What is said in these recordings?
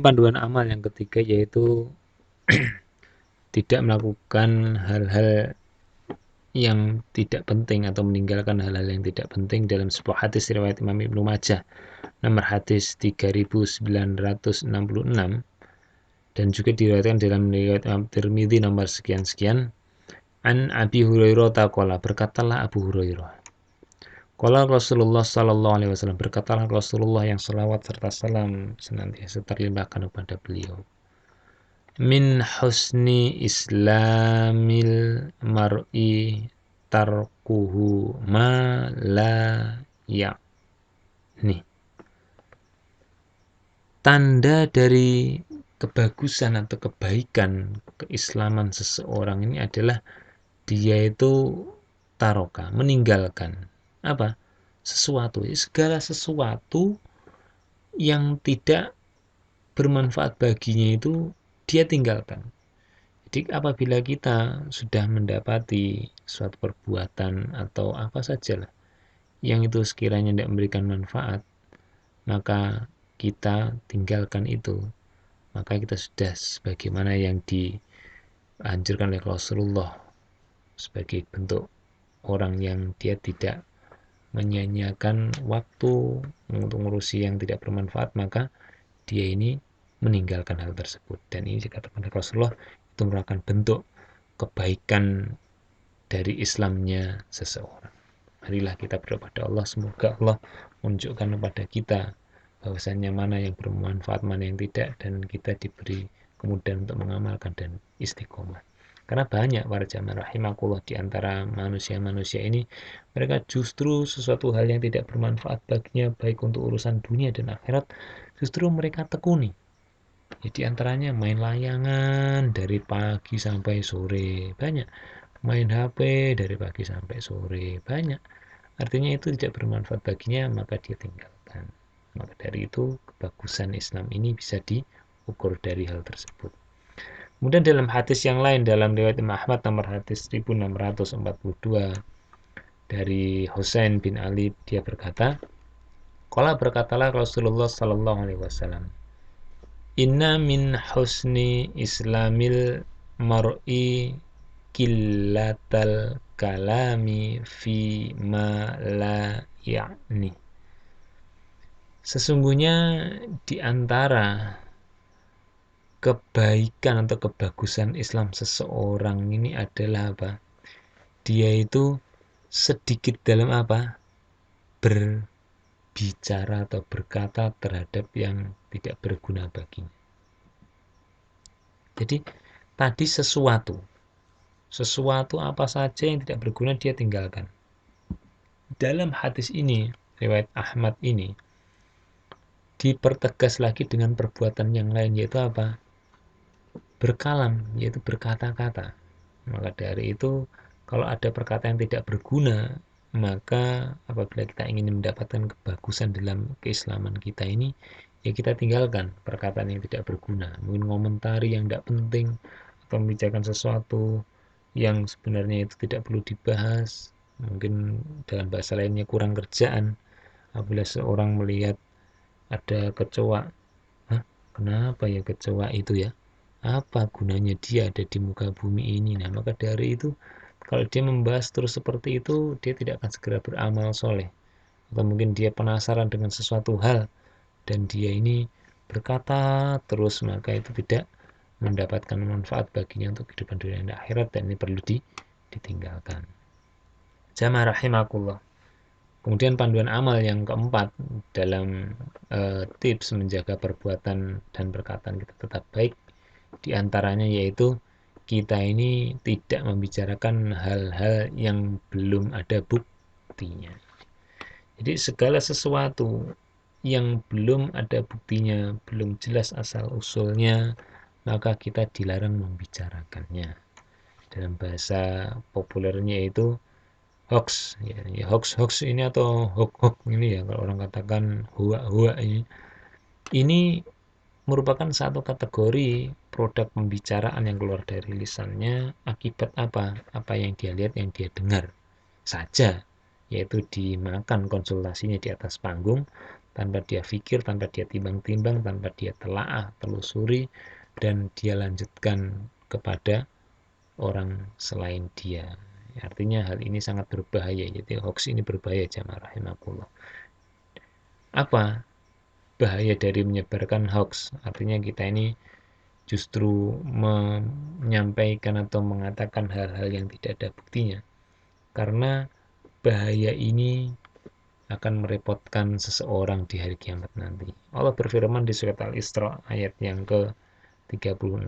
panduan amal yang ketiga yaitu tidak melakukan hal-hal yang tidak penting atau meninggalkan hal-hal yang tidak penting dalam sebuah hadis riwayat Imam Ibnu Majah nomor hadis 3966 dan juga diriwayatkan dalam riwayat Imam Tirmidzi nomor sekian-sekian. An Abi Hurairah taqala, berkatalah Abu Hurairah, qala Rasulullah sallallahu alaihi wasallam, berkatalah Rasulullah yang selawat serta salam senantiasa terlimpahkan kepada beliau, min husni islamil mar'i tarkuhu ma la ya. Nih, tanda dari kebagusan atau kebaikan keislaman seseorang ini adalah dia itu taroka, meninggalkan apa? Sesuatu, segala sesuatu yang tidak bermanfaat baginya itu dia tinggalkan. Jadi apabila kita sudah mendapati suatu perbuatan atau apa sajalah yang itu sekiranya tidak memberikan manfaat, maka kita tinggalkan itu. Maka kita sudah sebagaimana yang dianjurkan oleh Rasulullah sebagai bentuk orang yang dia tidak menyia-nyiakan waktu untuk ngurusi yang tidak bermanfaat, maka dia ini meninggalkan hal tersebut. Dan ini dikatakan oleh Rasulullah itu merupakan bentuk kebaikan dari Islamnya seseorang. Marilah kita berdoa pada Allah, semoga Allah menunjukkan kepada kita bahwasannya mana yang bermanfaat, mana yang tidak, dan kita diberi kemudahan untuk mengamalkan dan istiqomah. Karena banyak para jamaah rahimakumullah di antara manusia-manusia ini, mereka justru sesuatu hal yang tidak bermanfaat baginya, baik untuk urusan dunia dan akhirat, justru mereka tekuni. Jadi antaranya main layangan dari pagi sampai sore, banyak. Main HP dari pagi sampai sore, banyak. Artinya itu tidak bermanfaat baginya, maka dia tinggalkan. Maka dari itu kebagusan Islam ini bisa diukur dari hal tersebut. Kemudian dalam hadis yang lain, dalam riwayat Imam Ahmad nomor hadis 1642 dari Husain bin Ali, dia berkata, qala, berkatalah Rasulullah sallallahu alaihi wasallam, inna min husni islamil mar'i killatal kalami fi ma la ya'ni. Sesungguhnya di antara kebaikan atau kebagusan Islam seseorang ini adalah apa? Dia itu sedikit dalam apa? Berbicara atau berkata terhadap yang tidak berguna baginya. Jadi tadi sesuatu apa saja yang tidak berguna dia tinggalkan. Dalam hadis ini, riwayat Ahmad ini, dipertegas lagi dengan perbuatan yang lain, yaitu apa? Berkalam, yaitu berkata-kata. Maka dari itu, kalau ada perkataan yang tidak berguna, maka apabila kita ingin mendapatkan kebagusan dalam keislaman kita ini, ya kita tinggalkan perkataan yang tidak berguna. Mungkin komentari yang tidak penting, atau membicarakan sesuatu yang sebenarnya itu tidak perlu dibahas. Mungkin dalam bahasa lainnya kurang kerjaan. Apabila seorang melihat ada kecoa, hah, kenapa ya kecoa itu ya? Apa gunanya dia ada di muka bumi ini? Nah, maka dari itu, kalau dia membahas terus seperti itu, dia tidak akan segera beramal soleh. Atau mungkin dia penasaran dengan sesuatu hal, dan dia ini berkata terus, maka itu tidak mendapatkan manfaat baginya untuk kehidupan dunia dan akhirat, dan ini perlu ditinggalkan. Jamaah rahimakumullah. Kemudian panduan amal yang keempat dalam tips menjaga perbuatan dan perkataan kita tetap baik, diantaranya yaitu kita ini tidak membicarakan hal-hal yang belum ada buktinya. Jadi segala sesuatu yang belum ada buktinya, belum jelas asal usulnya, maka kita dilarang membicarakannya. Dalam bahasa populernya itu hoax, ya hoax ini atau hoax ini ya, kalau orang katakan hua ini merupakan satu kategori produk pembicaraan yang keluar dari lisannya akibat apa yang dia lihat, yang dia dengar saja, yaitu dimakan konsultasinya di atas panggung tanpa dia pikir, tanpa dia timbang-timbang, tanpa dia telaah, telusuri, dan dia lanjutkan kepada orang selain dia. Artinya hal ini sangat berbahaya. Jadi hoax ini berbahaya, jamaah rahimakumullah. Apa bahaya dari menyebarkan hoax? Artinya kita ini justru menyampaikan atau mengatakan hal-hal yang tidak ada buktinya. Karena bahaya ini akan merepotkan seseorang di hari kiamat nanti. Allah berfirman di surat Al-Isra ayat yang ke-36.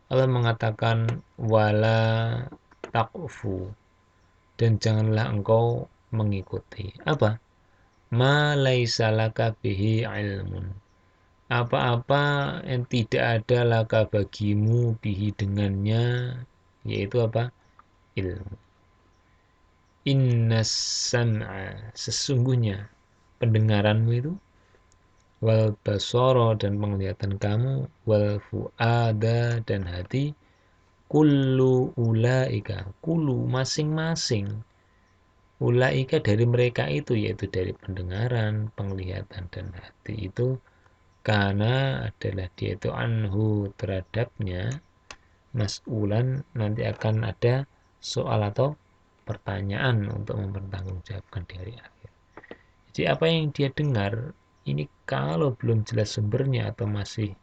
Allah mengatakan wala taqfu, dan janganlah engkau mengikuti apa? Ma laisa laka bihi ilmun. Apa-apa yang tidak ada laka bagimu bihi dengannya, yaitu apa? Ilmu. Innas sam'a, sesungguhnya pendengaranmu itu, wal basara, dan penglihatan kamu, wal fuada, dan hati, kullu ulaika, kullu masing-masing, ulaika dari mereka itu, yaitu dari pendengaran, penglihatan, dan hati itu, karena adalah dia itu anhu, terhadapnya, mas'ulan, nanti akan ada soal atau pertanyaan untuk mempertanggungjawabkan di hari akhir. Jadi apa yang dia dengar ini kalau belum jelas sumbernya atau masih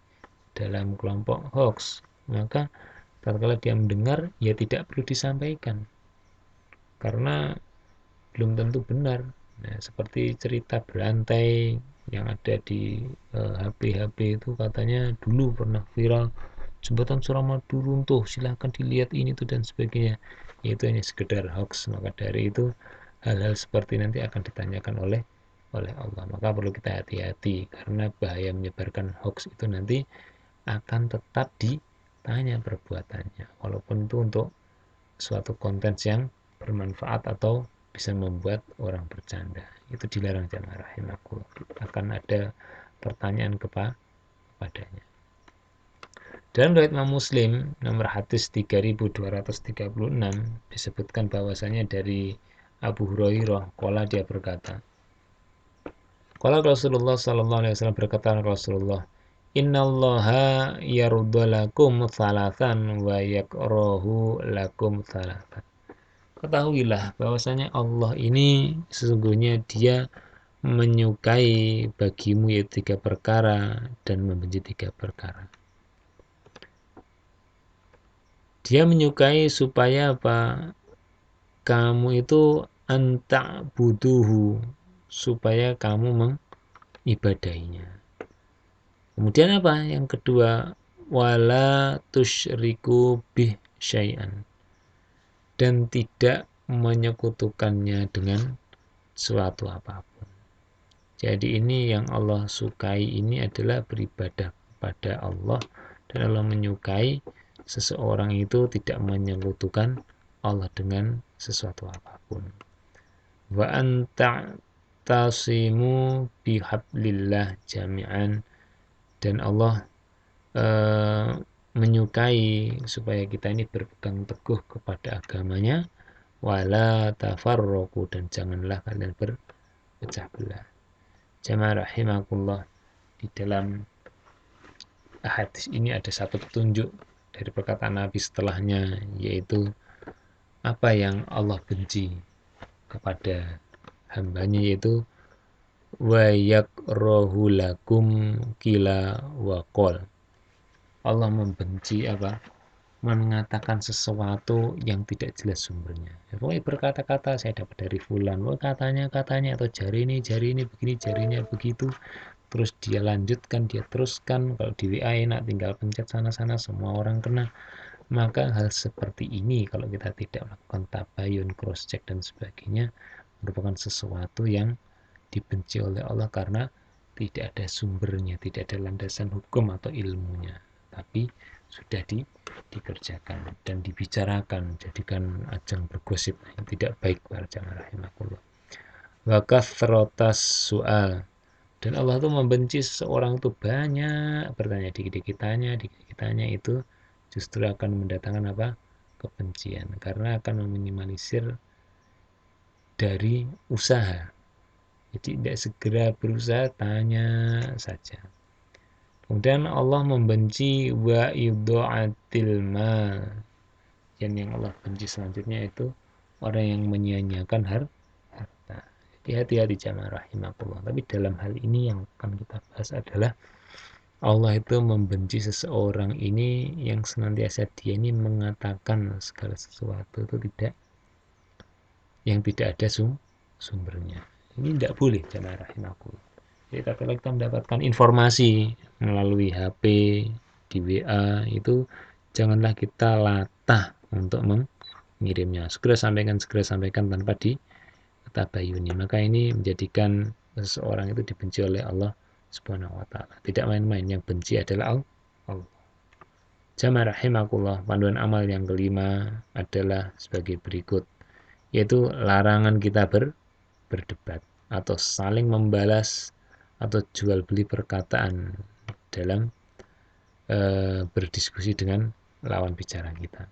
dalam kelompok hoax, maka tatkala dia mendengar ya tidak perlu disampaikan karena belum tentu benar. Nah, seperti cerita berantai yang ada di HP-HP itu, katanya dulu pernah viral jembatan Suramadu runtuh, silahkan dilihat ini tuh dan sebagainya. Itu hanya sekedar hoax. Maka dari itu hal-hal seperti nanti akan ditanyakan oleh Allah. Maka perlu kita hati-hati karena bahaya menyebarkan hoax itu nanti akan tetap ditanya perbuatannya, walaupun itu untuk suatu konten yang bermanfaat atau bisa membuat orang bercanda. Itu dilarang, jamaah rahimakumullah. Akan ada pertanyaan kepadanya. Dalam riwayat Imam Muslim nomor hadis 3236 disebutkan bahwasanya dari Abu Hurairah qala, dia berkata, qala Rasulullah sallallahu alaihi wasallam, berkata Rasulullah, innallaha yardalakum thalathan wa yakrahu lakum thalathan. Ketahuilah bahwasanya Allah ini sesungguhnya dia menyukai bagimu yaitu 3 perkara dan membenci 3 perkara. Dia menyukai supaya apa? Kamu itu anta butuhu, supaya kamu mengibadahinya. Kemudian apa? Yang kedua, wala tusyriku bih syai'an, dan tidak menyekutukannya dengan suatu apapun. Jadi ini yang Allah sukai, ini adalah beribadah kepada Allah, dan Allah menyukai seseorang itu tidak menyekutukan Allah dengan sesuatu apapun. Wa anta tasimu bihablillah jami'an, dan Allah menyukai supaya kita ini berpegang teguh kepada agamanya, wala tafarraqu, dan janganlah kalian berpecah belah. Jamaah rahimakumullah, di dalam hadis ini ada satu petunjuk dari perkataan Nabi setelahnya, yaitu apa yang Allah benci kepada hambanya, yaitu wa yakrahu lakum kila wa qol. Allah membenci apa? Mengatakan sesuatu yang tidak jelas sumbernya. Pokoknya berkata-kata saya dapat dari fulan, katanya atau jari ini begini, jarinya begitu. Terus dia lanjutkan, dia teruskan. Kalau di WA enak, tinggal pencet sana-sana, semua orang kena. Maka hal seperti ini kalau kita tidak melakukan tabayun, cross check dan sebagainya, merupakan sesuatu yang dibenci oleh Allah karena tidak ada sumbernya, tidak ada landasan hukum atau ilmunya, tapi sudah dikerjakan dan dibicarakan, jadikan ajang bergosip yang tidak baik. Para jamaah rahimakumullah. Wa kathratas su'al, dan Allah itu membenci seseorang itu banyak bertanya, dikit-dikit tanya, itu justru akan mendatangkan apa? Kebencian, karena akan meminimalisir dari usaha Jadi tidak segera berusaha, tanya saja. Kemudian Allah membenci wa idha'atil mal. Dan yang Allah benci selanjutnya itu orang yang menyia-nyiakan harta. Jadi hati-hati jamaah rahimakumullah. Tapi dalam hal ini yang akan kita bahas adalah Allah itu membenci seseorang ini yang senantiasa dia ini mengatakan segala sesuatu itu tidak ada sumbernya. Ini tidak boleh jamaah rahimakumullah. Jadi tatkala kita mendapatkan informasi melalui HP, di WA itu janganlah kita latah untuk mengirimnya. Segera sampaikan tanpa ditabayuni. Maka ini menjadikan seseorang itu dibenci oleh Allah Subhanahu wa taala. Tidak main-main, yang benci adalah Allah. Jamaah rahimakumullah, panduan amal yang kelima adalah sebagai berikut, yaitu larangan kita berdebat atau saling membalas atau jual beli perkataan dalam berdiskusi dengan lawan bicara kita.